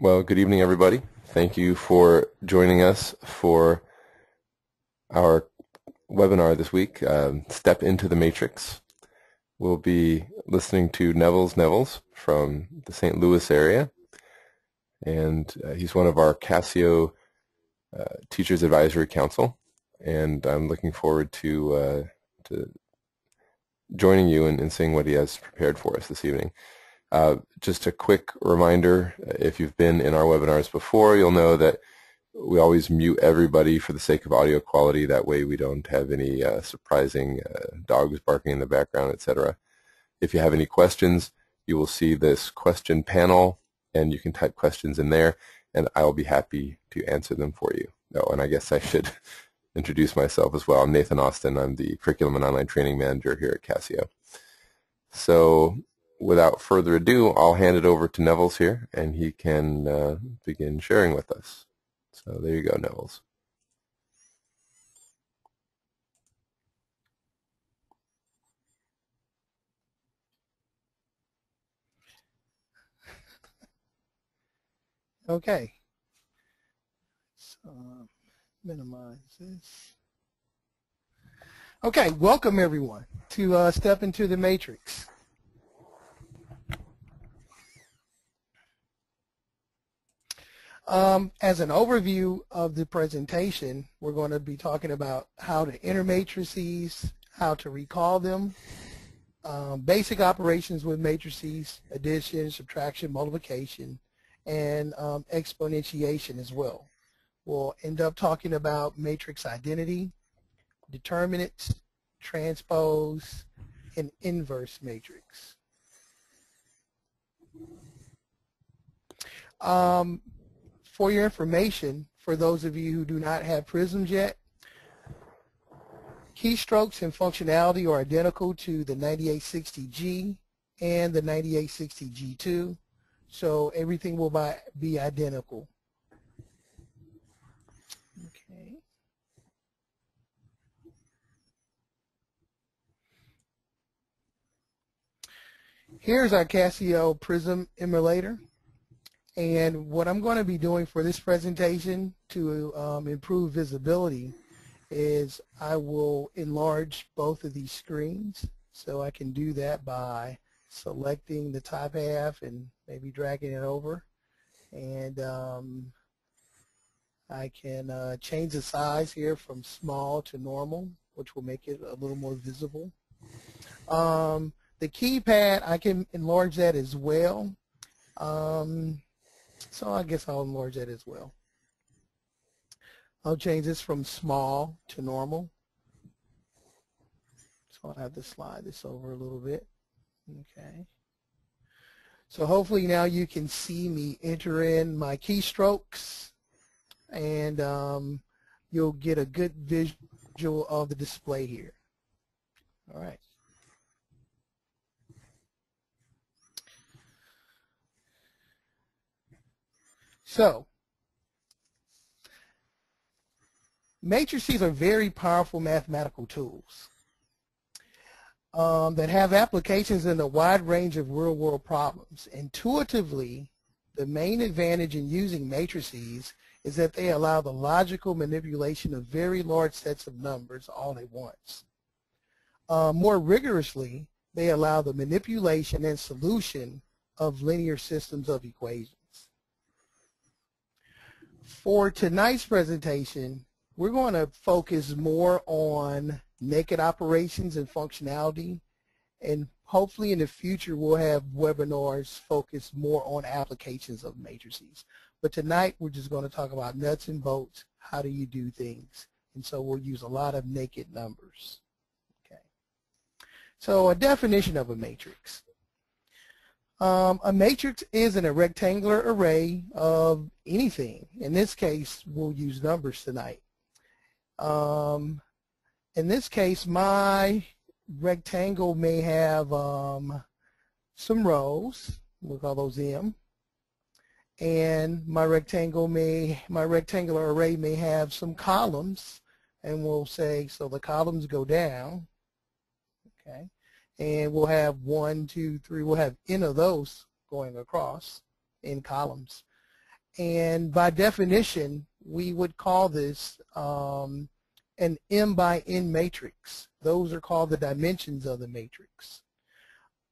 Well, good evening, everybody. Thank you for joining us for our webinar this week, Step into the Matrix. We'll be listening to Nevels from the St. Louis area, and he's one of our Casio Teachers Advisory Council, and I'm looking forward to joining you and seeing what he has prepared for us this evening. Just a quick reminder, if you've been in our webinars before, you'll know that we always mute everybody for the sake of audio quality. That way we don't have any surprising dogs barking in the background, etc. If you have any questions, you will see this question panel, and you can type questions in there, and I'll be happy to answer them for you. Oh, and I guess I should introduce myself as well. I'm Nathan Austin. I'm the Curriculum and Online Training Manager here at Casio. So without further ado, I'll hand it over to Nevels here, and he can begin sharing with us. So there you go, Nevels. Okay. So minimize this. Okay, welcome everyone to Step into the Matrix. As an overview of the presentation, we're going to be talking about how to enter matrices, how to recall them, basic operations with matrices, addition, subtraction, multiplication, and exponentiation as well. We'll end up talking about matrix identity, determinants, transpose, and inverse matrix. For your information, for those of you who do not have prisms yet, keystrokes and functionality are identical to the 9860G and the 9860G2, so everything will be identical. Okay. Here's our Casio Prism emulator. And what I'm going to be doing for this presentation to improve visibility is I will enlarge both of these screens. So I can do that by selecting the top half and maybe dragging it over. And I can change the size here from small to normal, which will make it a little more visible. The keypad, I can enlarge that as well. So I guess I'll enlarge that as well. I'll change this from small to normal. So I'll have to slide this over a little bit. Okay. So hopefully now you can see me enter in my keystrokes, and you'll get a good visual of the display here. All right. So, matrices are very powerful mathematical tools that have applications in a wide range of real-world problems. Intuitively, the main advantage in using matrices is that they allow the logical manipulation of very large sets of numbers all at once. More rigorously, they allow the manipulation and solution of linear systems of equations. For tonight's presentation, we're going to focus more on naked operations and functionality, and hopefully in the future we'll have webinars focused more on applications of matrices. But tonight we're just going to talk about nuts and bolts, how do you do things, and so we'll use a lot of naked numbers. Okay. So a definition of a matrix. A matrix is a rectangular array of anything. In this case, we'll use numbers tonight. In this case, my rectangle may have some rows. We'll call those M. And my rectangular array may have some columns, and we'll say, so the columns go down. Okay. And we'll have 1, 2, 3, we'll have n of those going across in columns. And by definition, we would call this an M by N matrix. Those are called the dimensions of the matrix.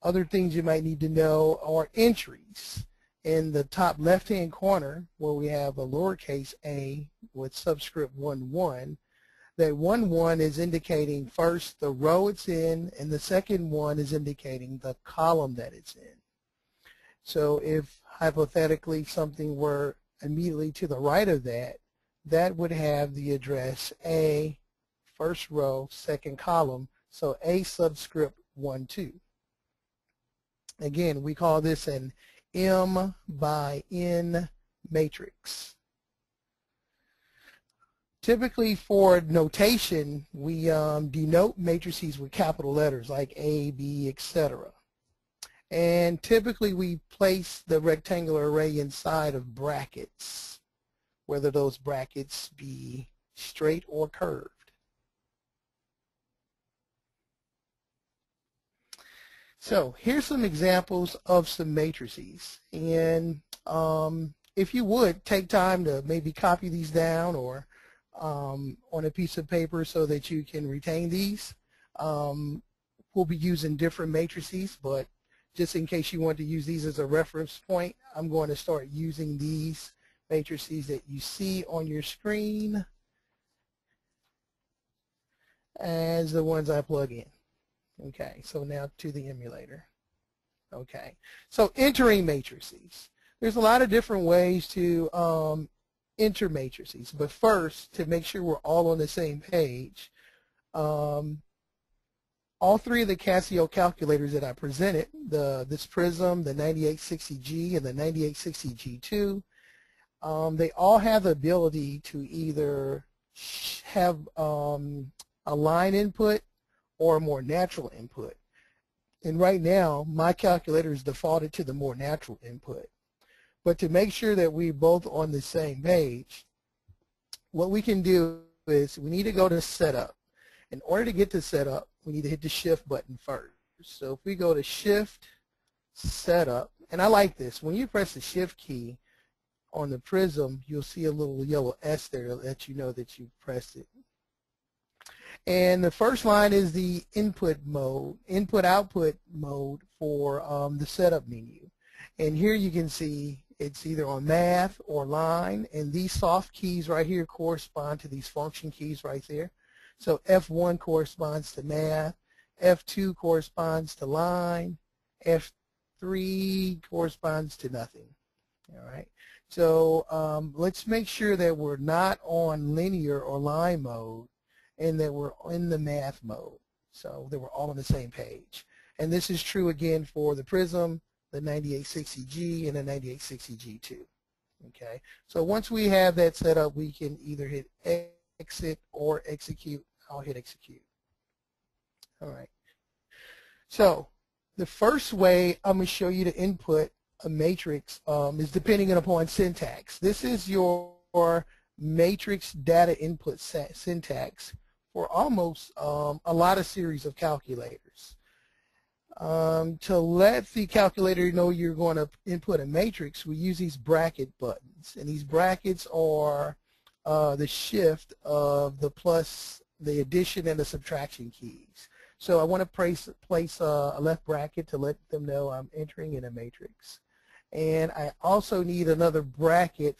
Other things you might need to know are entries. In the top left-hand corner, where we have a lowercase a with subscript 1, that 1 is indicating first the row it's in, and the second one is indicating the column that it's in. So if hypothetically something were immediately to the right of that, that would have the address A, first row, second column, so A subscript 1, 2. Again, we call this an M by N matrix. Typically for notation, we denote matrices with capital letters like A, B, etc. And typically we place the rectangular array inside of brackets, whether those brackets be straight or curved. So here's some examples of some matrices, and if you would take time to maybe copy these down or on a piece of paper so that you can retain these. We'll be using different matrices, but just in case you want to use these as a reference point, I'm going to start using these matrices that you see on your screen as the ones I plug in. Okay, so now to the emulator. Okay, so entering matrices. There's a lot of different ways to enter matrices, but first, to make sure we're all on the same page, all three of the Casio calculators that I presented, this Prism, the 9860G, and the 9860G2, they all have the ability to either have a line input or a more natural input. And right now, my calculator is defaulted to the more natural input. But to make sure that we're both on the same page, what we can do is we need to go to Setup. In order to get to Setup, we need to hit the Shift button first. So if we go to Shift, Setup, and I like this. When you press the Shift key on the Prism, you'll see a little yellow S there to let you know that you pressed it. And the first line is the input-output mode for the setup menu. And here you can see it's either on math or line, and these soft keys right here correspond to these function keys right there. So F1 corresponds to math, F2 corresponds to line, F3 corresponds to nothing. All right. So let's make sure that we're not on linear or line mode, and that we're in the math mode, so that we're all on the same page. And this is true again for the Prism, the 9860G, and the 9860G2. Okay, so once we have that set up, we can either hit exit or execute. I'll hit execute. All right. So the first way I'm going to show you to input a matrix is depending upon syntax. This is your matrix data input syntax for almost a lot of series of calculators. To let the calculator know you're going to input a matrix, we use these bracket buttons, and these brackets are the shift of the plus, the addition, and the subtraction keys. So I want to place a left bracket to let them know I'm entering in a matrix, and I also need another bracket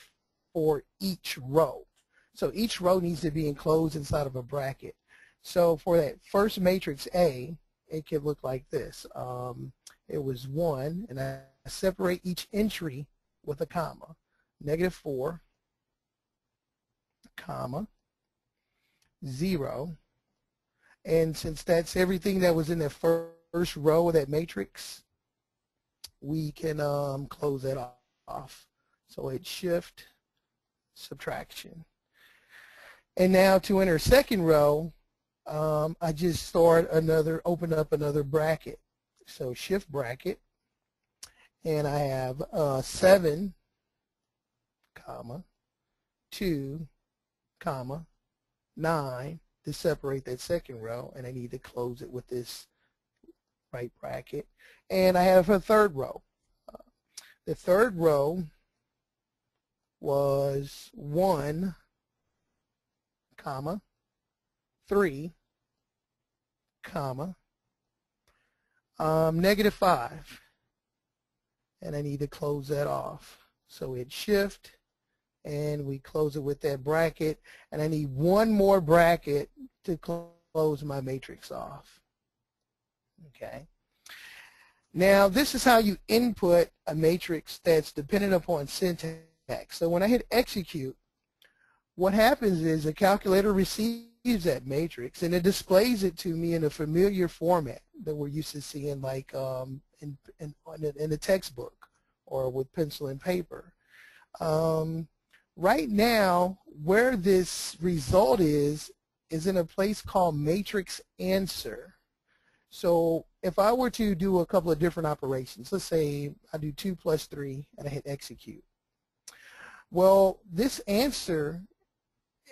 for each row. So each row needs to be enclosed inside of a bracket. So for that first matrix A, it could look like this. It was 1, and I separate each entry with a comma. -4, comma, 0. And since that's everything that was in the first row of that matrix, we can close that off. So it's shift, subtraction. And now to enter second row, I just open up another bracket. So shift bracket, and I have 7, comma, 2, comma, 9 to separate that second row, and I need to close it with this right bracket. And I have a third row. The third row was 1, comma, 3, comma, -5. And I need to close that off. So hit Shift, and we close it with that bracket. And I need one more bracket to close my matrix off. Okay. Now, this is how you input a matrix that's dependent upon syntax. So when I hit execute, what happens is the calculator receives that matrix and it displays it to me in a familiar format that we're used to seeing, like in a textbook or with pencil and paper. Right now, where this result is in a place called matrix answer. So if I were to do a couple of different operations, let's say I do 2 plus 3 and I hit execute. Well, this answer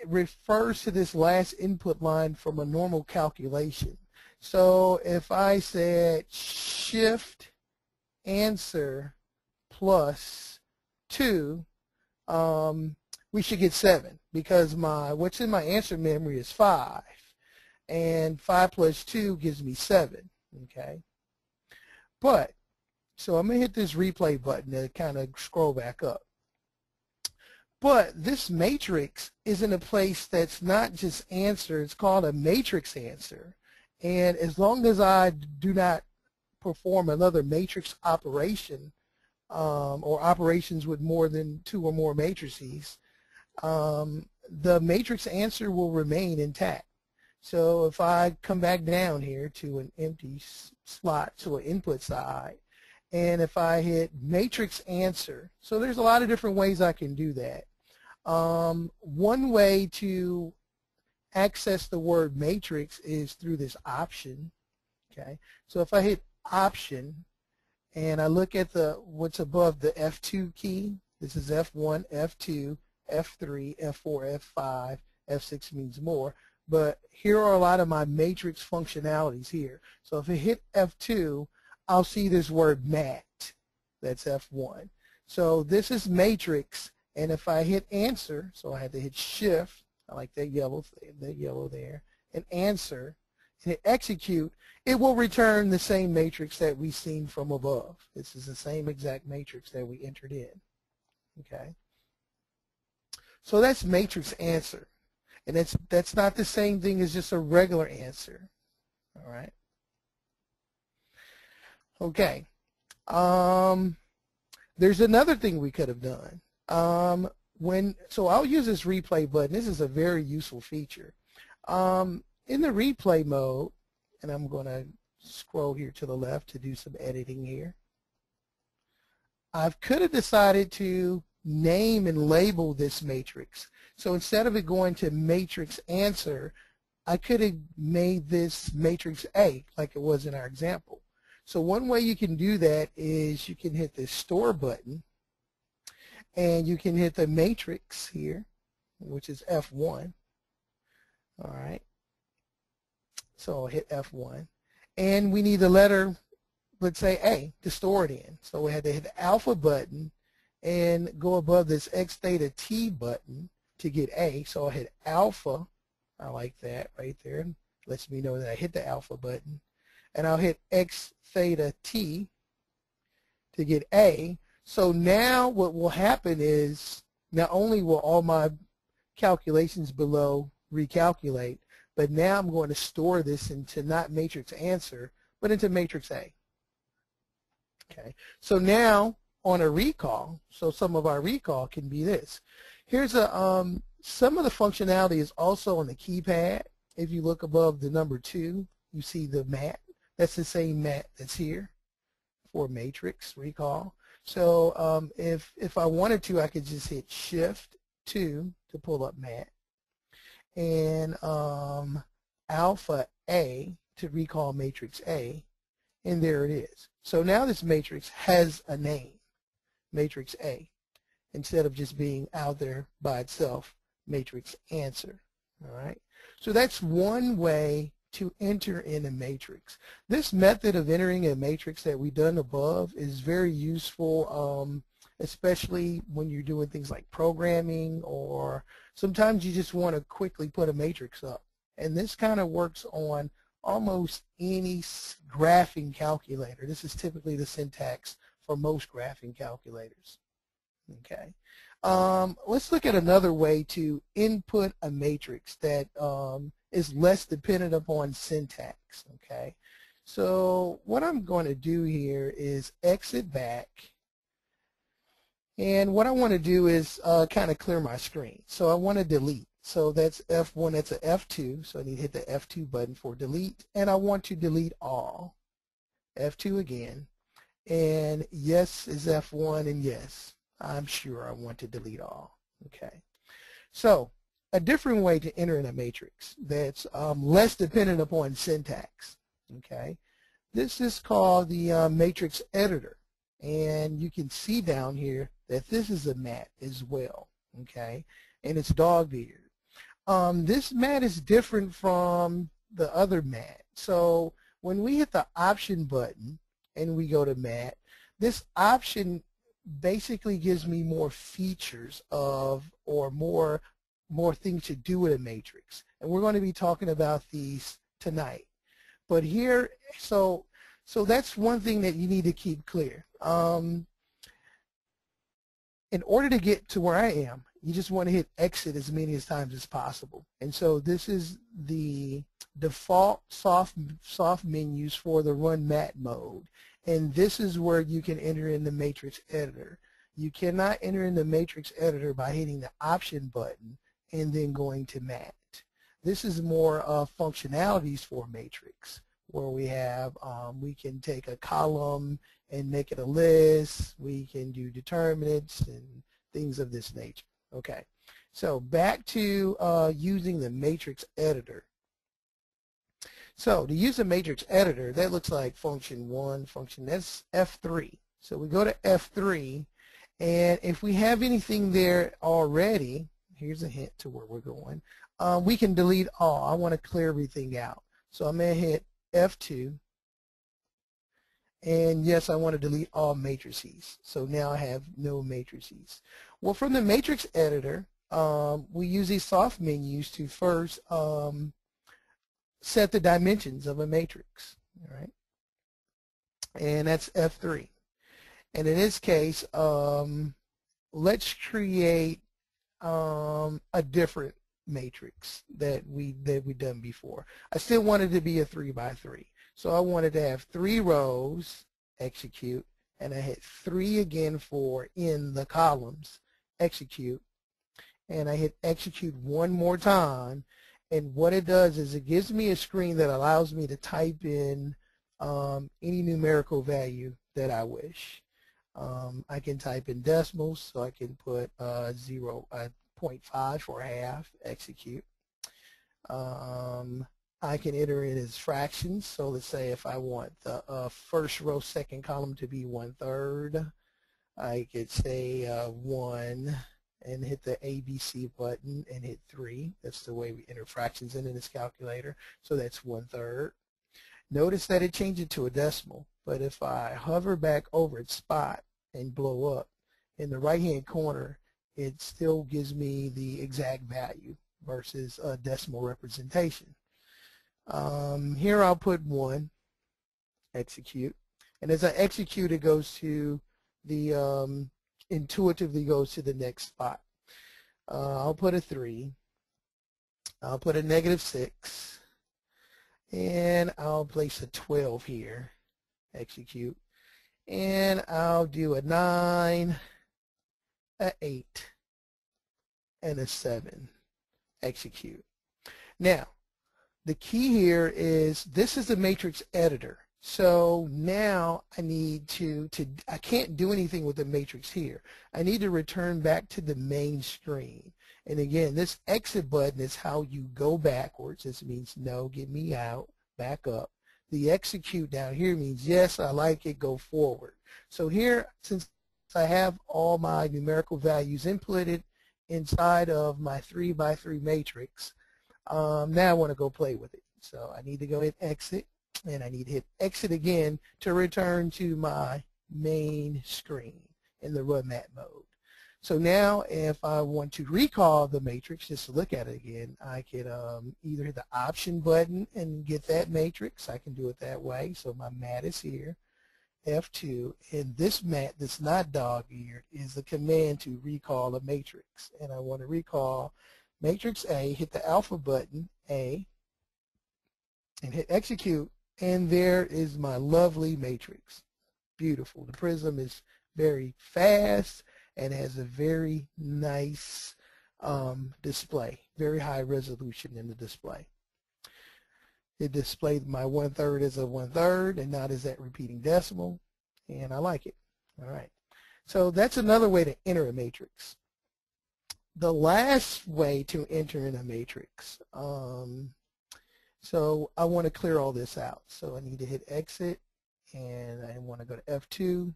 refers to this last input line from a normal calculation. So if I said shift answer plus 2, we should get 7 because what's in my answer memory is 5. And 5 plus 2 gives me 7, okay? But, so I'm going to hit this replay button to kind of scroll back up. But this matrix is in a place that's not just answer, it's called a matrix answer. And as long as I do not perform another matrix operation, or operations with more than 2 or more matrices, the matrix answer will remain intact. So if I come back down here to an empty slot to an input side, and if I hit matrix answer, so there's a lot of different ways I can do that. One way to access the word matrix is through this option. Okay, so if I hit option and I look at what's above the F2 key, this is F1, F2, F3, F4, F5, F6 means more. But here are a lot of my matrix functionalities here. So if I hit F2, I'll see this word mat. That's F1. So this is matrix, and if I hit answer, so I had to hit shift, I like that yellow there, and answer, and hit execute, it will return the same matrix that we've seen from above. This is the same exact matrix that we entered in. Okay. So that's matrix answer. And that's not the same thing as just a regular answer. All right. Okay. There's another thing we could have done. So I'll use this replay button. This is a very useful feature. In the replay mode, and I'm going to scroll here to the left to do some editing here. I could have decided to name and label this matrix. So instead of it going to matrix answer, I could have made this matrix A like it was in our example. So one way you can do that is you can hit the store button and you can hit the matrix here, which is F1. All right. So I'll hit F1. And we need the letter, let's say A, to store it in. So we had to hit the alpha button and go above this X theta T button to get A. So I'll hit alpha. I like that right there. Lets me know that I hit the alpha button. And I'll hit X theta T to get A. So now what will happen is not only will all my calculations below recalculate, but now I'm going to store this into not matrix answer, but into matrix A. Okay. So now on a recall, so some of our recall can be this. Here's some of the functionality is also on the keypad. If you look above the number 2, you see the mat. That's the same mat that's here for matrix recall. So if I wanted to, I could just hit Shift 2 to pull up mat, and Alpha A to recall matrix A, and there it is. So now this matrix has a name, matrix A, instead of just being out there by itself, matrix answer. All right. So that's one way to enter in a matrix. This method of entering a matrix that we've done above is very useful especially when you're doing things like programming, or sometimes you just want to quickly put a matrix up. And this kind of works on almost any graphing calculator. This is typically the syntax for most graphing calculators. Okay. Let's look at another way to input a matrix that is less dependent upon syntax. Okay. So what I'm going to do here is exit back. And what I want to do is kind of clear my screen. So I want to delete. So that's F1, that's a F2. So I need to hit the F2 button for delete. And I want to delete all. F2 again. And yes is F1, and yes, I'm sure I want to delete all. Okay. So a different way to enter in a matrix that's less dependent upon syntax. Okay. This is called the matrix editor. And you can see down here that this is a mat as well. Okay. And it's dog-eared. This mat is different from the other mat. So when we hit the option button and we go to mat, this option basically gives me more features of, or more things to do with a matrix. And we're going to be talking about these tonight. But here, so that's one thing that you need to keep clear. In order to get to where I am, you just want to hit exit as many times as possible. And so this is the default soft menus for the run mat mode. And this is where you can enter in the matrix editor. You cannot enter in the matrix editor by hitting the option button and then going to mat. This is more functionalities for matrix, where we have, we can take a column and make it a list. We can do determinants and things of this nature. Okay, so back to using the matrix editor. So to use the matrix editor, that looks like function 1, that's F3. So we go to F3, and if we have anything there already, here's a hint to where we're going, we can delete all. I want to clear everything out. So I'm going to hit F2, and yes, I want to delete all matrices. So now I have no matrices. Well, from the matrix editor, we use these soft menus to first set the dimensions of a matrix. All right, and that's F3. And in this case, let's create a different matrix that we've done before. I still wanted to be a 3 by 3. So I wanted to have 3 rows, execute, and I hit 3 again for in the columns, execute, and I hit execute one more time. And what it does is it gives me a screen that allows me to type in any numerical value that I wish. I can type in decimals, so I can put 0.5 for half, execute. I can enter in as fractions, so let's say if I want the first row, second column to be 1/3, I could say 1 and hit the ABC button and hit 3. That's the way we enter fractions in this calculator, so that's 1/3. Notice that it changed it to a decimal, but if I hover back over its spot and blow up, in the right-hand corner, it still gives me the exact value versus a decimal representation. Here I'll put 1, execute, and as I execute, it goes to the intuitively goes to the next spot. I'll put a 3, I'll put a -6, and I'll place a 12 here, execute, and I'll do a 9, a 8, and a 7, execute. Now, the key here is this is the matrix editor. So now I need I can't do anything with the matrix here. I need to return back to the main screen. And again, this exit button is how you go backwards. This means no, get me out, back up. The execute down here means yes, I like it, go forward. So here, since I have all my numerical values inputted inside of my 3 by 3 matrix, now I want to go play with it. So I need to go hit exit, and I need to hit exit again to return to my main screen. in the run mat mode. So now if I want to recall the matrix, just to look at it again, I could either hit the option button and get that matrix. I can do it that way. So my mat is here, F2, and this mat that's not dog-eared is the command to recall a matrix. And I want to recall matrix A, hit the alpha button, A, and hit execute, and there is my lovely matrix. Beautiful. The prism is very fast and has a very nice display, very high resolution in the display. It displayed my 1/3 as a 1/3 and not as that repeating decimal, and I like it. All right. So that's another way to enter a matrix. The last way to enter in a matrix, so I want to clear all this out. So I need to hit exit, and I want to go to F2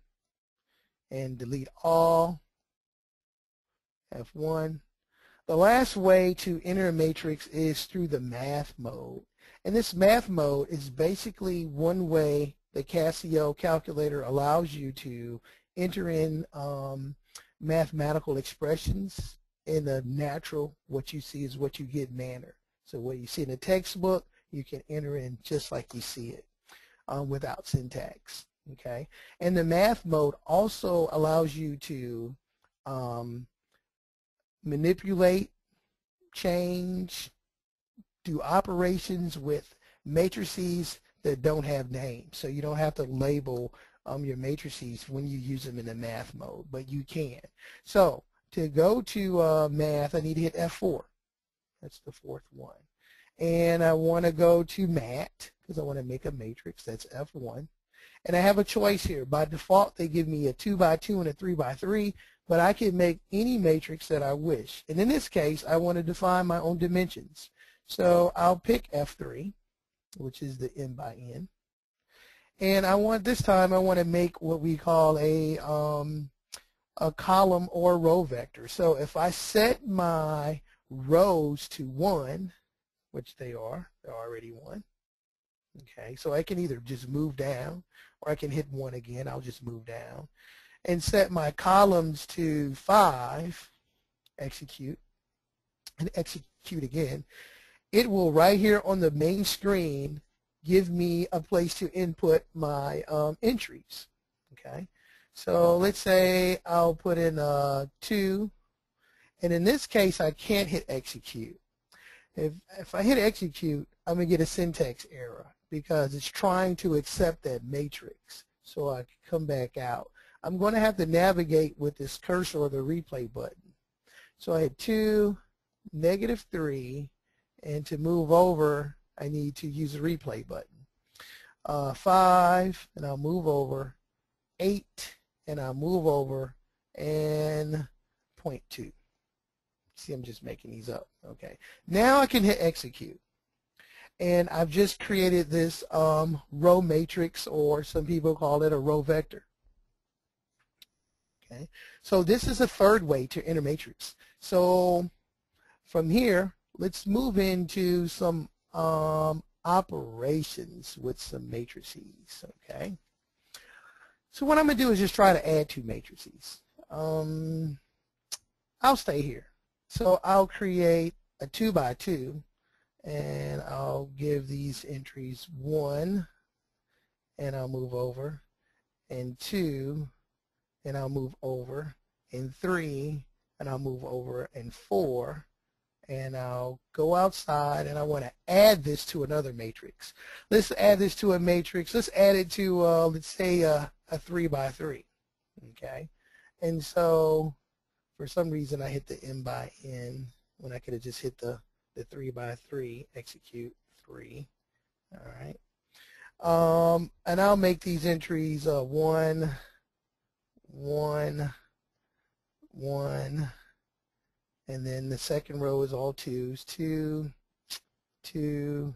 and delete all, F1. The last way to enter a matrix is through the math mode. And this math mode is basically one way the Casio calculator allows you to enter in mathematical expressions in a natural, what you see is what you get manner. So what you see in a textbook, you can enter in just like you see it without syntax. Okay, and the math mode also allows you to manipulate, change, do operations with matrices that don't have names. So you don't have to label your matrices when you use them in the math mode, but you can. So to go to math, I need to hit F4. That's the fourth one. And I want to go to mat because I want to make a matrix. That's F1. And I have a choice here. By default, they give me a 2x2 and a 3x3, but I can make any matrix that I wish. And in this case, I want to define my own dimensions. So I'll pick F3, which is the n by n. And this time I want to make what we call a column or row vector. So if I set my rows to 1, which they're already 1. Okay, so I can either just move down or I can hit 1 again. I'll just move down and set my columns to 5, execute, and execute again. It will right here on the main screen give me a place to input my entries. Okay, so let's say I'll put in 2, and in this case I can't hit execute. If I hit execute, I'm going to get a syntax error because it's trying to accept that matrix. So I can come back out. I'm going to have to navigate with this cursor or the replay button. So I hit 2, -3, and to move over, I need to use the replay button. 5, and I'll move over. 8, and I'll move over. And 0.2. See, I'm just making these up. Okay. Now I can hit execute. And I've just created this row matrix, or some people call it a row vector. Okay. So this is a third way to enter matrix. So from here, let's move into some operations with some matrices. Okay. So what I'm going to do is just try to add 2 matrices. I'll stay here. So I'll create a 2x2, and I'll give these entries 1, and I'll move over, and 2, and I'll move over, and 3, and I'll move over, and 4, and I'll go outside, and I want to add this to another matrix. Let's add this to a matrix. Let's add it to, let's say, a 3x3, okay? And so for some reason I hit the n by n when I could have just hit the 3x3, execute 3. All right. And I'll make these entries 1, 1, 1, and then the second row is all 2s, 2, 2,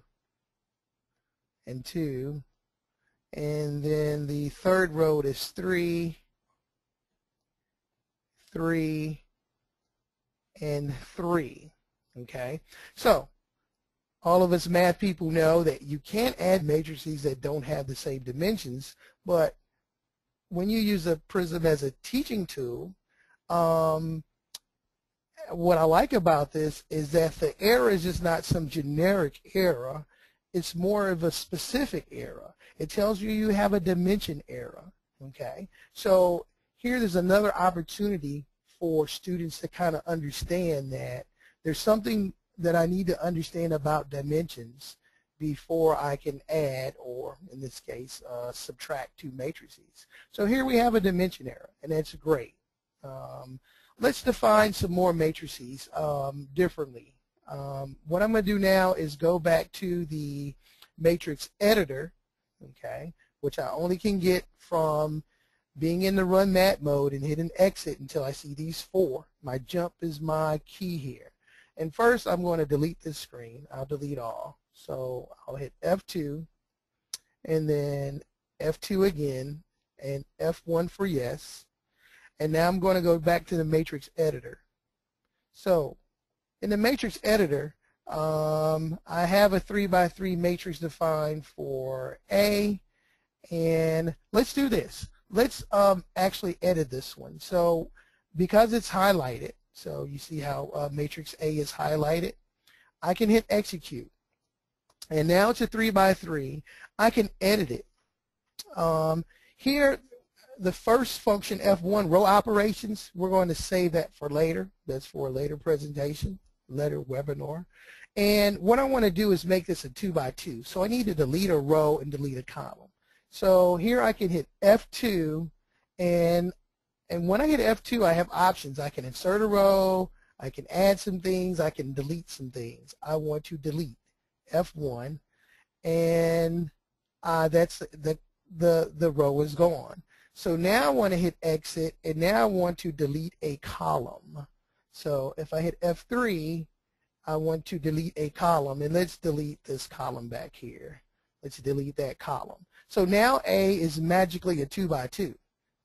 and 2. And then the third row is 3, 3, and 3. Okay, so all of us math people know that you can't add matrices that don't have the same dimensions, but when you use a Prism as a teaching tool, what I like about this is that the error is just not some generic error. It's more of a specific error. It tells you you have a dimension error. Okay, so here there's another opportunity for students to kind of understand that there's something that I need to understand about dimensions before I can add, or in this case, subtract two matrices. So here we have a dimension error, and that's great. Let's define some more matrices differently. What I'm going to do now is go back to the matrix editor, okay, which I only can get from being in the run mat mode and hitting exit until I see these four. My jump is my key here. And first I'm going to delete this screen. I'll delete all. So I'll hit F2 and then F2 again and F1 for yes. And now I'm going to go back to the matrix editor. So in the matrix editor, I have a 3x3 matrix defined for A, and let's do this. Let's actually edit this one. So because it's highlighted, so you see how matrix A is highlighted, I can hit execute. And now it's a 3x3. I can edit it. Here, the first function, F1, row operations, we're going to save that for later. That's for a later presentation, later webinar. And what I want to do is make this a 2x2. So I need to delete a row and delete a column. So here I can hit F2, and when I hit F2, I have options. I can insert a row, I can add some things, I can delete some things. I want to delete F1, and that's the row is gone. So now I want to hit exit, and now I want to delete a column. So if I hit F3, I want to delete a column, and let's delete this column back here. Let's delete that column. So now A is magically a 2x2.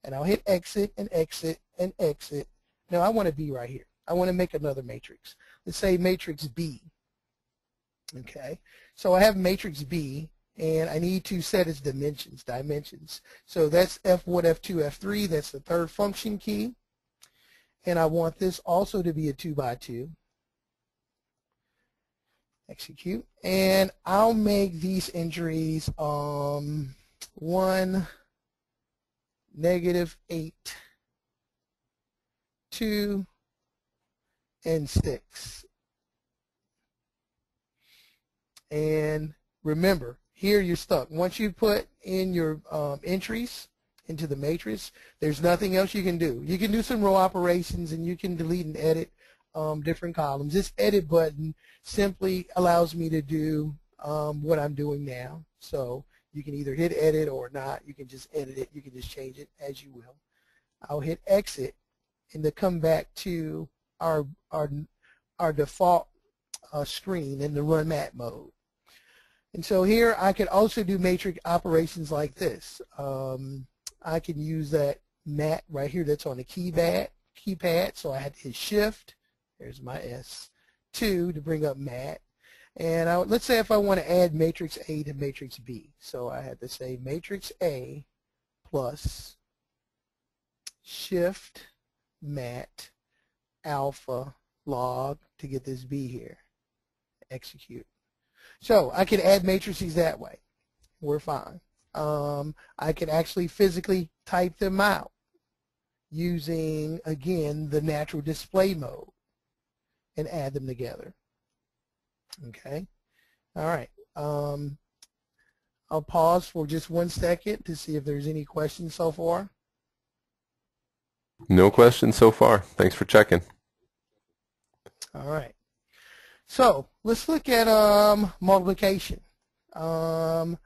And I'll hit exit and exit and exit. Now I want to be right here. I want to make another matrix. Let's say matrix B. Okay, so I have matrix B, and I need to set its dimensions. So that's F1, F2, F3. That's the third function key. And I want this also to be a 2x2. Execute. And I'll make these entries 1, -8, 2, and 6. And remember, here you're stuck. Once you put in your entries into the matrix, there's nothing else you can do. You can do some row operations, and you can delete and edit different columns. This edit button simply allows me to do what I'm doing now. So you can either hit edit or not. You can just edit it. You can just change it as you will. I'll hit exit, and to come back to our default screen in the run mat mode. And so here I can also do matrix operations like this. I can use that mat right here that's on the keypad. So I had to hit shift. There's my S2 to bring up mat. And let's say if I want to add matrix A to matrix B. So I had to say matrix A plus shift mat alpha log to get this B here. Execute. So I can add matrices that way. We're fine. I can actually physically type them out using, again, the natural display mode and add them together. Okay. All right. I'll pause for just 1 second to see if there's any questions so far. No questions so far. Thanks for checking. All right. So let's look at multiplication. And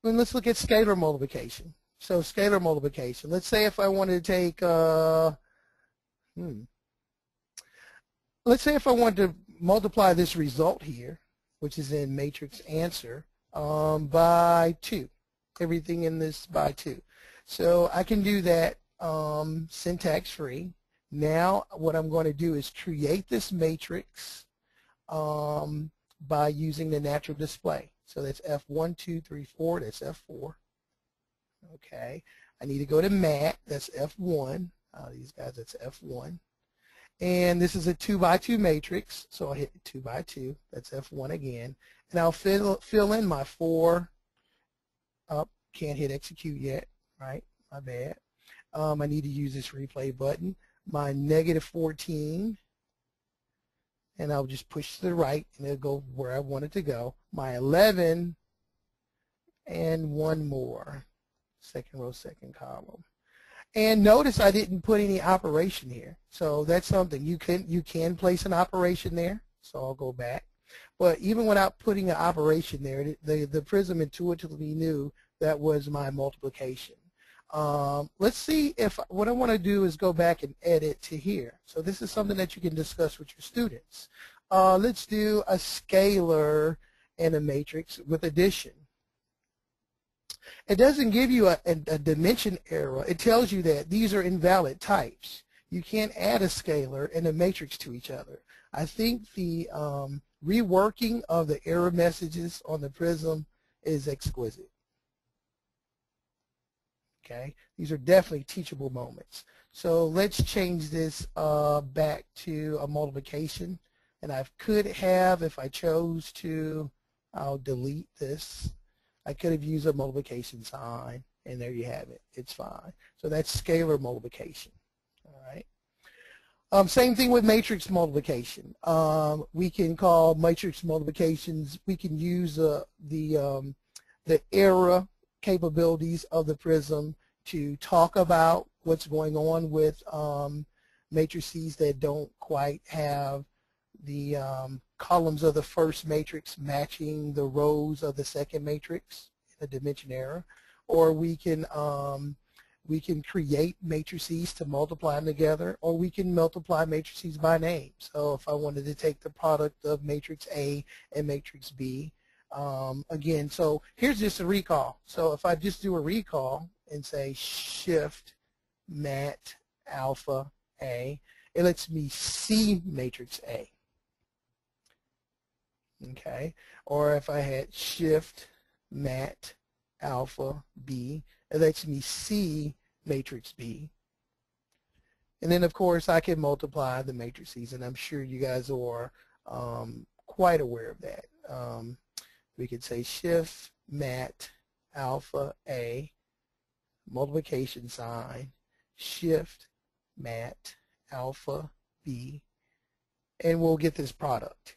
let's look at scalar multiplication. So scalar multiplication. Let's say if I wanted to take, let's say if I wanted to multiply this result here, which is in matrix answer, by 2. Everything in this by 2. So I can do that syntax free. Now what I'm going to do is create this matrix by using the natural display. So that's F1, 2, 3, 4. That's F4. Okay, I need to go to mat, that's F1. These guys, that's F1. And this is a 2x2 matrix, so I'll hit 2x2, that's F1 again. And I'll fill in my 4, can't hit execute yet, right, my bad. I need to use this replay button. My -14, and I'll just push to the right, and it'll go where I want it to go. My 11, and one more, second row, second column. And notice I didn't put any operation here. So that's something. You can place an operation there. So I'll go back. But even without putting an operation there, the Prism intuitively knew that was my multiplication. Let's see if what I want to do is go back and edit to here. So this is something that you can discuss with your students. Let's do a scalar and a matrix with addition. It doesn't give you a dimension error. It tells you that these are invalid types. You can't add a scalar and a matrix to each other. I think the reworking of the error messages on the Prism is exquisite. Okay, these are definitely teachable moments. So let's change this back to a multiplication. And I could have, if I chose to, I'll delete this. I could have used a multiplication sign, and there you have it. It's fine. So that's scalar multiplication. All right. Same thing with matrix multiplication. We can call matrix multiplications. We can use the error capabilities of the Prism to talk about what's going on with matrices that don't quite have the columns of the first matrix matching the rows of the second matrix in a dimension error, or we can create matrices to multiply them together, or we can multiply matrices by name. So if I wanted to take the product of matrix A and matrix B, again, so here's just a recall. So if I just do a recall and say shift mat alpha A, it lets me see matrix A. Okay, or if I had shift mat alpha B, it lets me see matrix B. And then of course I can multiply the matrices, and I'm sure you guys are quite aware of that. We could say shift mat alpha A, multiplication sign, shift mat alpha B, and we'll get this product.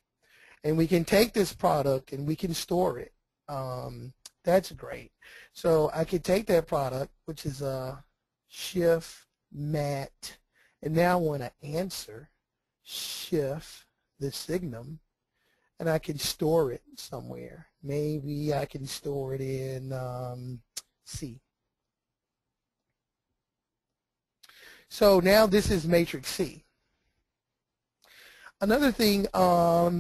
And we can take this product and we can store it. That's great. So I could take that product, which is a shift mat, and now I want to answer shift the signum, and I can store it somewhere. Maybe I can store it in C. So now this is matrix C. Another thing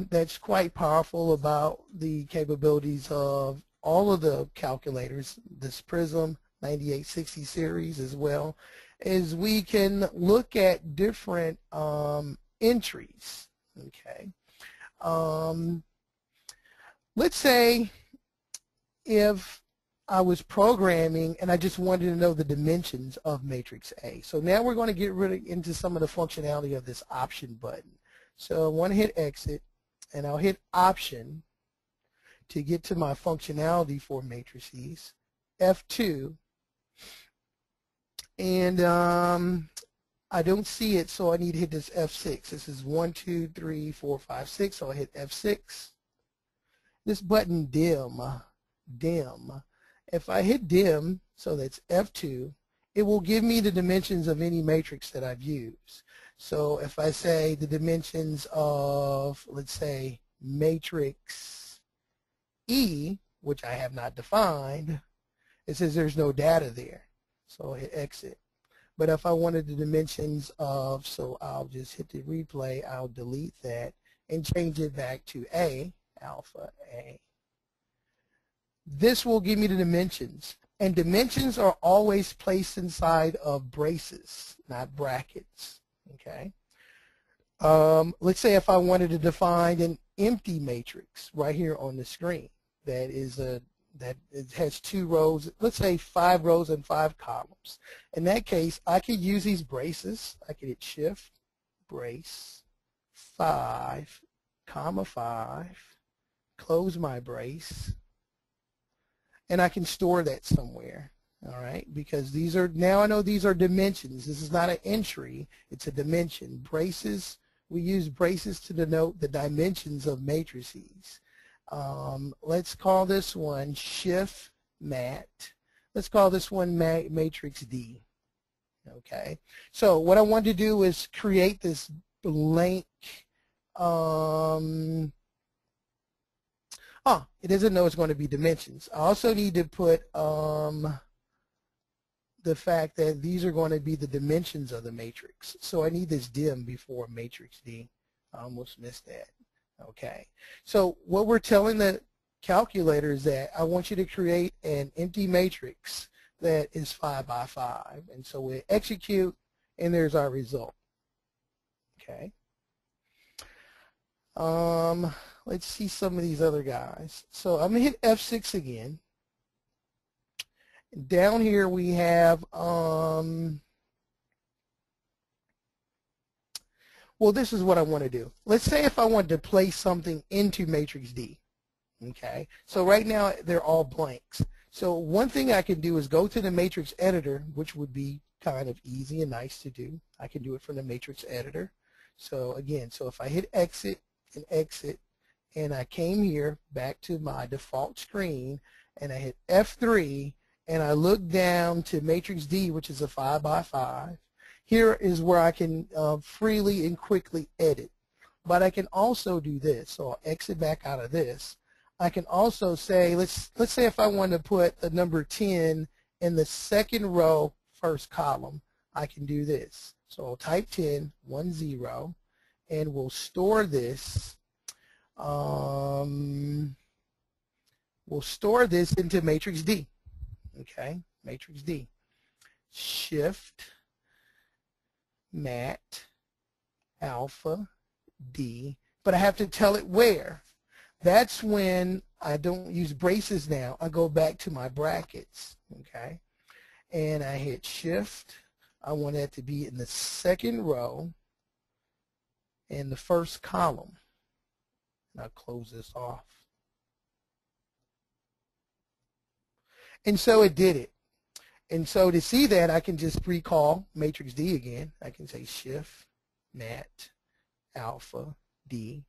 that's quite powerful about the capabilities of all of the calculators, this Prism 9860 series as well, is we can look at different entries. Okay. Let's say if I was programming and I just wanted to know the dimensions of matrix A. So now we're going to get really into some of the functionality of this option button. So I want to hit exit, and I'll hit option to get to my functionality for matrices, F2, and I don't see it, so I need to hit this F6. This is 1, 2, 3, 4, 5, 6, so I hit F6. This button dim, if I hit dim, so that's F2, it will give me the dimensions of any matrix that I've used. So if I say the dimensions of, let's say, matrix E, which I have not defined, it says there's no data there. So I'll hit exit. But if I wanted the dimensions of, so I'll just hit the replay, I'll delete that and change it back to A, alpha A. This will give me the dimensions. And dimensions are always placed inside of braces, not brackets. Okay. Let's say if I wanted to define an empty matrix right here on the screen that is a that it has 2 rows, let's say 5 rows and 5 columns. In that case, I could use these braces. I could hit Shift, brace, 5, comma 5, close my brace, and I can store that somewhere. All right, because these are, now I know these are dimensions. This is not an entry, it's a dimension. Braces, we use braces to denote the dimensions of matrices. Let's call this one Shift Mat. Let's call this one Matrix D. Okay, so what I want to do is create this blank, it doesn't know it's going to be dimensions. I also need to put the fact that these are going to be the dimensions of the matrix. So I need this dim before matrix D. I almost missed that. Okay. So what we're telling the calculator is that I want you to create an empty matrix that is 5 by 5. And so we execute, and there's our result. Okay. Let's see some of these other guys. So I'm going to hit F6 again. Down here we have, well, this is what I want to do. Let's say if I wanted to place something into matrix D. Okay, so right now they're all blanks. So one thing I can do is go to the matrix editor, which would be kind of easy and nice to do. I can do it from the matrix editor. So again, so if I hit exit, and I came here back to my default screen, and I hit F3, and I look down to matrix D, which is a 5 by 5. Here is where I can freely and quickly edit. But I can also do this. So I'll exit back out of this. I can also say, let's say if I want to put the number 10 in the second row, first column, I can do this. So I'll type 10, 10, and we'll store this. We'll store this into matrix D. Okay, matrix D. Shift, Mat, Alpha, D, but I have to tell it where. That's when I don't use braces now. I go back to my brackets, okay, and I hit Shift. I want that to be in the second row in the first column. And I'll close this off. And so it did it. And so to see that, I can just recall matrix D again. I can say Shift, Mat, Alpha, D.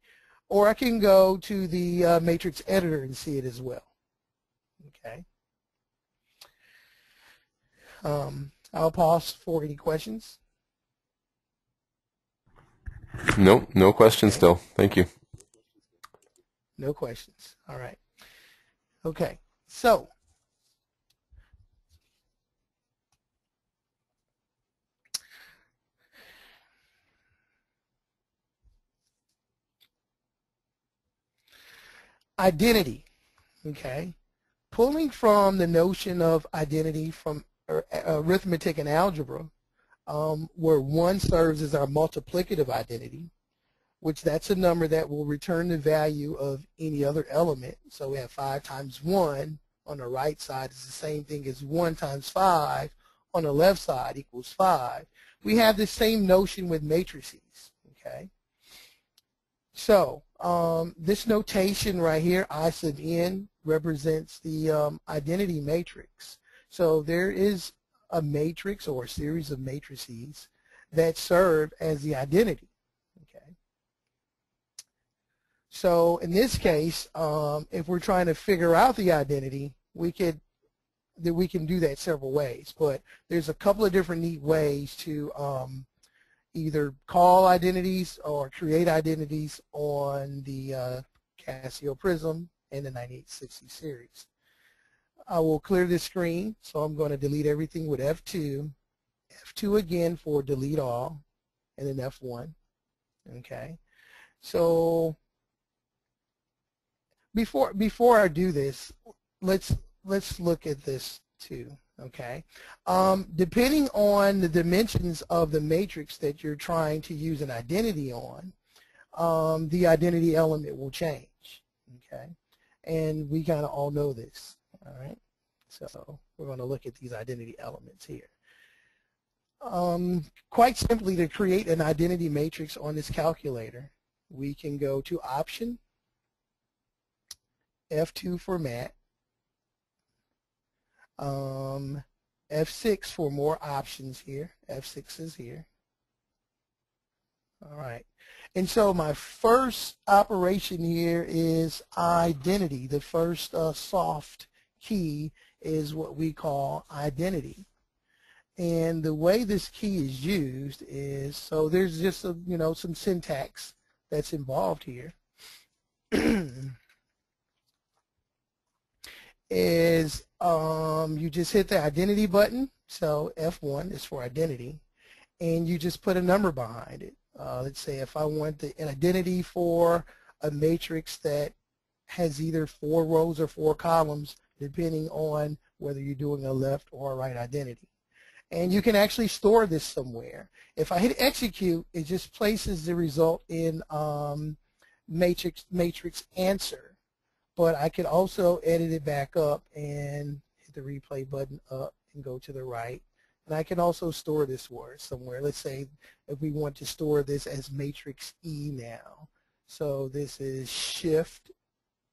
Or I can go to the matrix editor and see it as well. Okay. I'll pause for any questions. No, no questions still. Thank you. No questions. All right. Okay. So identity, okay? Pulling from the notion of identity from arithmetic and algebra, where 1 serves as our multiplicative identity, which that's a number that will return the value of any other element. So we have 5 times 1 on the right side is the same thing as 1 times 5 on the left side equals 5. We have the same notion with matrices, okay? So this notation right here, I sub n, represents the identity matrix. So there is a matrix or a series of matrices that serve as the identity. Okay. So in this case, if we're trying to figure out the identity, we can do that several ways. But there's a couple of different neat ways to either call identities or create identities on the Casio Prism and the 9860 series. I will clear this screen, so I'm going to delete everything with F2, F2 again for delete all, and then F1. Okay, so before I do this, let's look at this too. Okay, depending on the dimensions of the matrix that you're trying to use an identity on, the identity element will change. Okay, and we kind of all know this. All right, so we're going to look at these identity elements here. Quite simply, to create an identity matrix on this calculator, we can go to Option, F2 for Mat, F6 for more options here. F6 is here. All right. And so my first operation here is identity. The first soft key is what we call identity. And the way this key is used is, so there's just some syntax that's involved here. Is you just hit the identity button, so F1 is for identity, and you just put a number behind it. Let's say if I want an identity for a matrix that has either 4 rows or 4 columns, depending on whether you're doing a left or a right identity. And you can actually store this somewhere. If I hit execute, it just places the result in matrix answer. But I could also edit it back up and hit the replay button up and go to the right. And I can also store this word somewhere. Let's say if we want to store this as matrix E now. So this is shift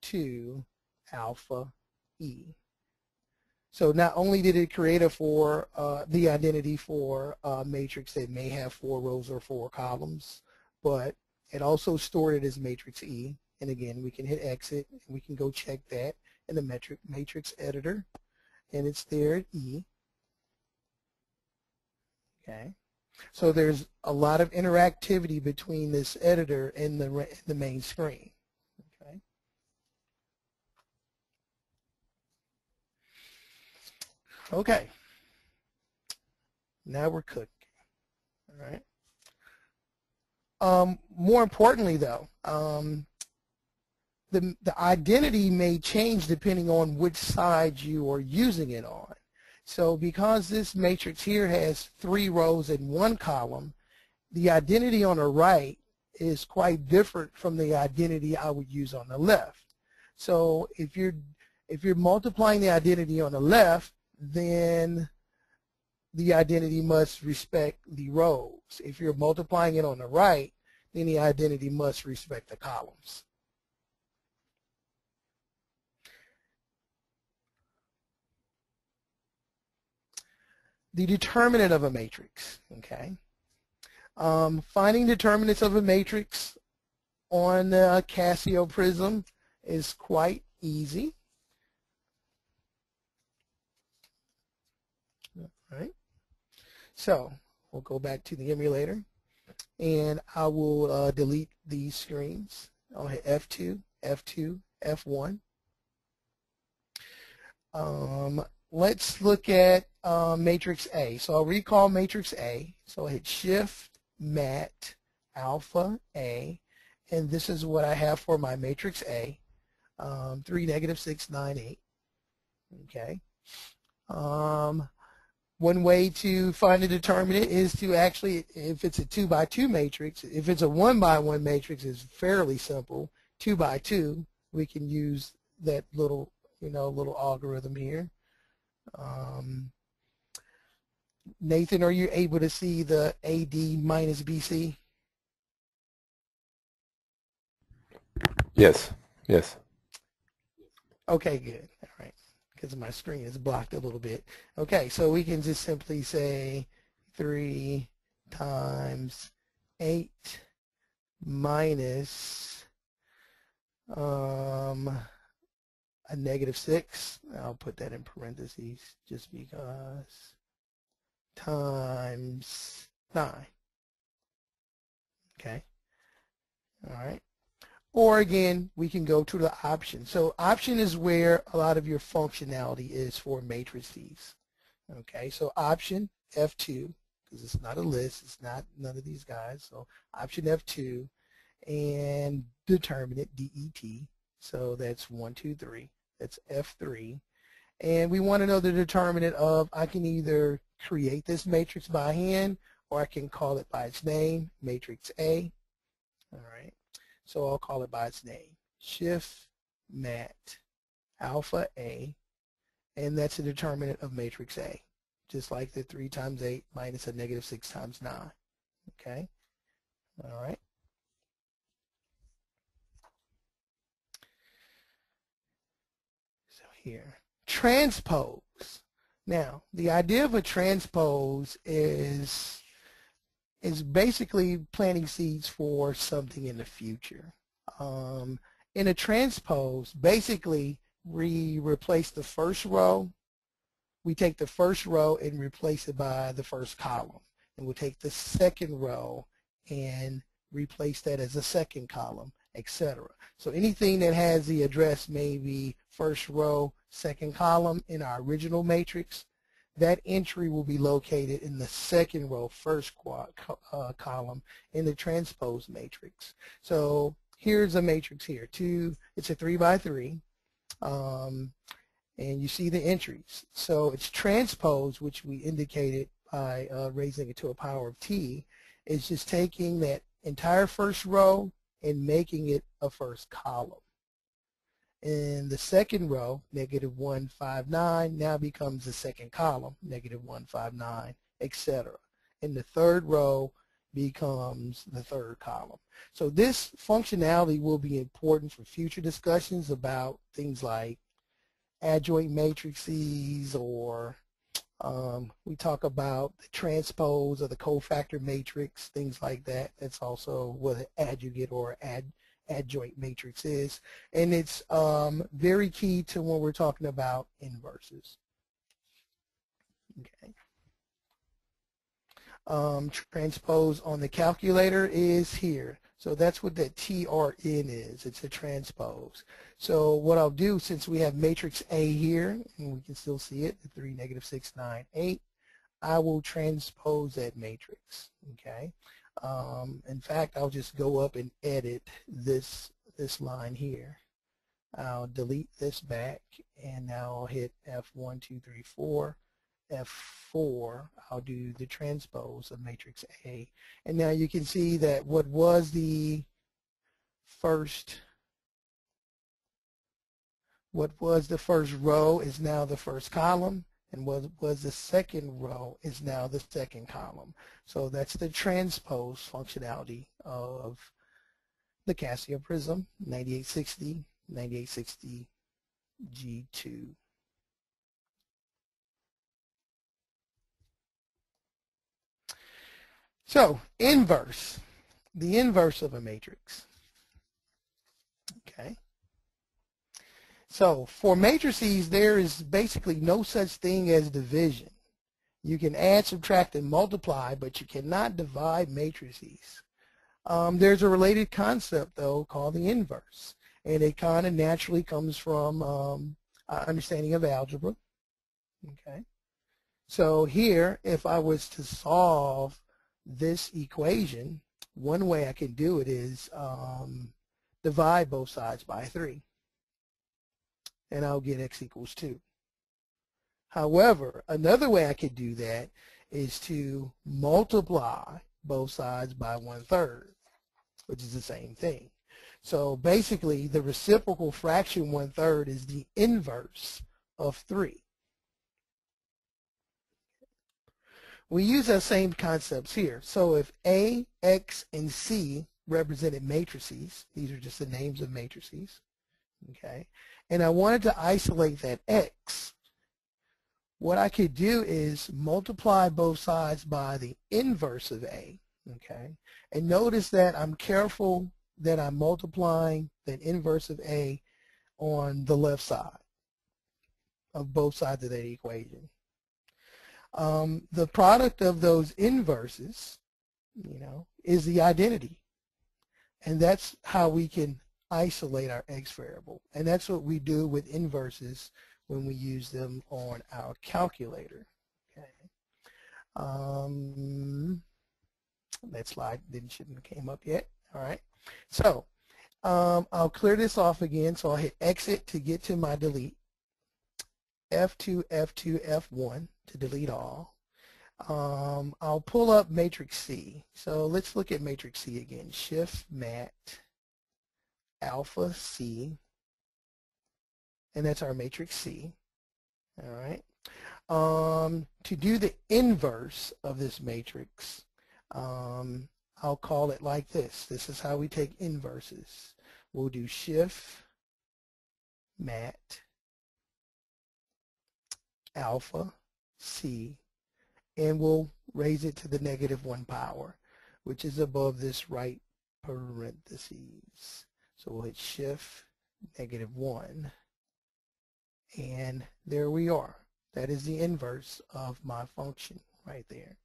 to alpha E. So not only did it create the identity for a matrix that may have 4 rows or 4 columns, but it also stored it as matrix E. And again, we can hit exit and we can go check that in the matrix editor, and it's there at E. Okay. So there's a lot of interactivity between this editor and the main screen. Okay. Okay. Now we're cooking. All right. More importantly, though, the identity may change depending on which side you are using it on. So because this matrix here has 3 rows and 1 column, the identity on the right is quite different from the identity I would use on the left. So if you're multiplying the identity on the left, then the identity must respect the rows. If you're multiplying it on the right, then the identity must respect the columns. The determinant of a matrix, okay? Finding determinants of a matrix on Casio Prism is quite easy. All right. So we'll go back to the emulator, and I will delete these screens. I'll hit F2, F2, F1. Let's look at matrix A. So I'll recall matrix A. So I hit Shift, Mat, Alpha, A, and this is what I have for my matrix A, 3, -6, 9, 8. Okay. One way to find a determinant is to actually, if it's a 2x2 matrix, if it's a 1x1 matrix, it's fairly simple. 2x2, we can use that little algorithm here. Nathan, are you able to see the AD minus BC? Yes. Yes. Okay, good. All right, because my screen is blocked a little bit. Okay, so we can just simply say 3 times 8 minus a -6. I'll put that in parentheses just because, times 9. Okay. All right. Or again, we can go to the option. So option is where a lot of your functionality is for matrices. Okay, so option F2, because it's not a list, it's not none of these guys. So option F2 and determinant DET. So that's 1, 2, 3. That's F3. And we want to know the determinant of, I can either create this matrix by hand or I can call it by its name, matrix A. All right. So I'll call it by its name, Shift, Mat, Alpha A, and that's a determinant of matrix A, just like the 3 times 8 minus a negative 6 times 9. Okay, all right. So here, transpose. Now, the idea of a transpose is basically planting seeds for something in the future. In a transpose, basically, we replace the first row. We take the first row and replace it by the first column. And we'll take the second row and replace that as a second column, etc. So anything that has the address maybe first row, second column in our original matrix, that entry will be located in the second row, first column in the transpose matrix. So here's a matrix here. It's a 3 by 3. And you see the entries. So it's transpose, which we indicated by raising it to a power of t, is just taking that entire first row and making it a first column. And the second row, negative 159, now becomes the second column, negative 159, etc. And the third row becomes the third column. So this functionality will be important for future discussions about things like adjoint matrices, or we talk about the transpose of the cofactor matrix, things like that. That's also what an adjugate or adjoint matrix is. And it's very key to when we're talking about inverses. Okay. Transpose on the calculator is here. So that's what that TRN is. It's a transpose. So what I'll do, since we have matrix A here, and we can still see it, the 3, negative 6, 9, 8, I will transpose that matrix. Okay. In fact, I'll just go up and edit this line here. I'll delete this back, and now I'll hit F1, 2, 3, 4. F4, I'll do the transpose of matrix A. And now you can see that what was the first row is now the first column, and what was the second row is now the second column. So that's the transpose functionality of the Casio Prism 9860, 9860 G2. So, inverse, the inverse of a matrix. Okay. So, for matrices, there is basically no such thing as division. You can add, subtract, and multiply, but you cannot divide matrices. There's a related concept, though, called the inverse. And it kind of naturally comes from understanding of algebra. Okay. So here, if I was to solve this equation, one way I can do it is divide both sides by 3. And I'll get x equals 2. However, another way I could do that is to multiply both sides by 1/3, which is the same thing. So basically, the reciprocal fraction 1/3 is the inverse of 3. We use those same concepts here. So if A, X, and C represented matrices, these are just the names of matrices, okay, and I wanted to isolate that X, what I could do is multiply both sides by the inverse of A, okay, and notice that I'm careful that I'm multiplying the inverse of A on the left side of both sides of that equation. The product of those inverses, is the identity. And that's how we can isolate our X variable. And that's what we do with inverses when we use them on our calculator. Okay. That slide shouldn't have came up yet. All right. So I'll clear this off again. So I'll hit exit to get to my delete. F2, F2, F1 to delete all. I'll pull up matrix C. So let's look at matrix C again. Shift mat alpha C, and that's our matrix C. All right. To do the inverse of this matrix, I'll call it like this. This is how we take inverses. We'll do shift, mat, alpha, c, and we'll raise it to the -1 power, which is above this right parentheses. So we'll hit shift, -1, and there we are. That is the inverse of my function right there.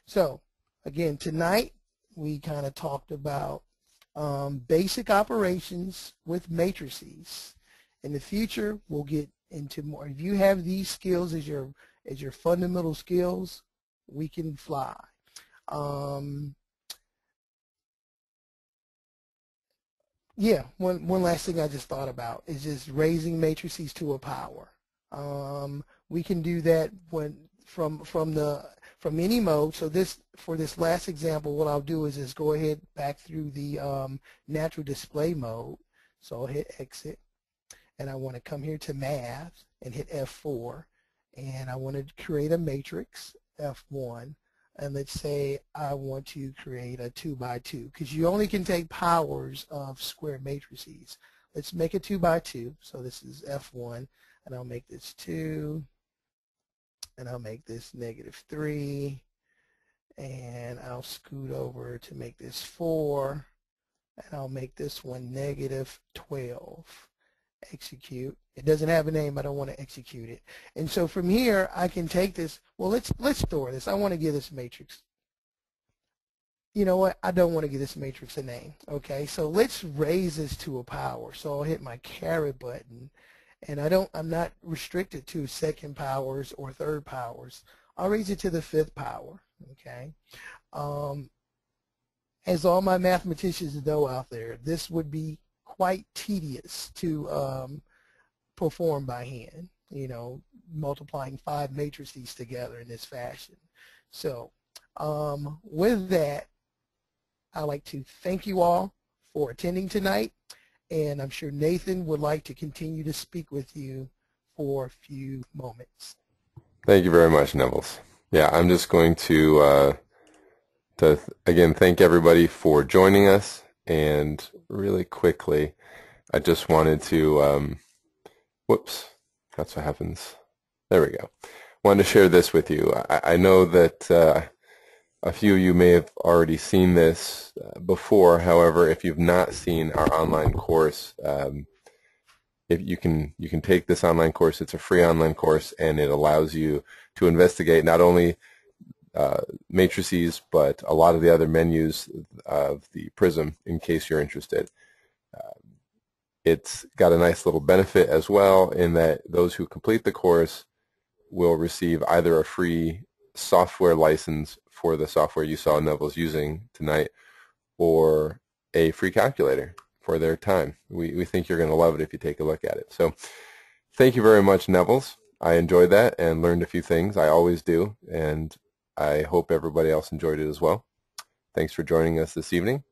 So again, tonight we kind of talked about basic operations with matrices. In the future, we'll get into more. If you have these skills as your fundamental skills, we can fly. Yeah, one last thing I just thought about is just raising matrices to a power. We can do that from any mode. So for this last example, what I'll do is just go ahead back through the natural display mode. So I'll hit exit, and I want to come here to math and hit F4, and I want to create a matrix, F1, and let's say I want to create a 2x2, because you only can take powers of square matrices. Let's make a 2x2. So this is F1, and I'll make this 2, and I'll make this -3, and I'll scoot over to make this 4, and I'll make this one -12. Execute. It doesn't have a name. I don't want to execute it. And so from here, I can take this. Well, let's store this. I want to give this matrix. You know what? I don't want to give this matrix a name. Okay, so let's raise this to a power. So I'll hit my caret button, and I'm not restricted to second powers or third powers. I'll raise it to the 5th power. Okay. As all my mathematicians know out there, this would be quite tedious to perform by hand, you know, multiplying 5 matrices together in this fashion. So with that, I'd like to thank you all for attending tonight, and I'm sure Nathan would like to continue to speak with you for a few moments. Thank you very much, Nevels. Yeah, I'm just going to again thank everybody for joining us. And really quickly, I just wanted to, whoops, that's what happens. There we go. Wanted to share this with you. I know that a few of you may have already seen this before. However, if you've not seen our online course, if you can take this online course. It's a free online course, and it allows you to investigate not only matrices, but a lot of the other menus of the Prism in case you're interested. It's got a nice little benefit as well in that those who complete the course will receive either a free software license for the software you saw Nevels using tonight, or a free calculator for their time. We think you're going to love it if you take a look at it. So thank you very much, Nevels. I enjoyed that and learned a few things. I always do, and I hope everybody else enjoyed it as well. Thanks for joining us this evening.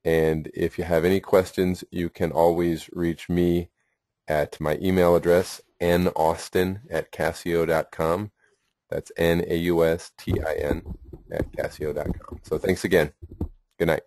And if you have any questions, you can always reach me at my email address, naustin@casio.com. That's Naustin @casio.com. So thanks again. Good night.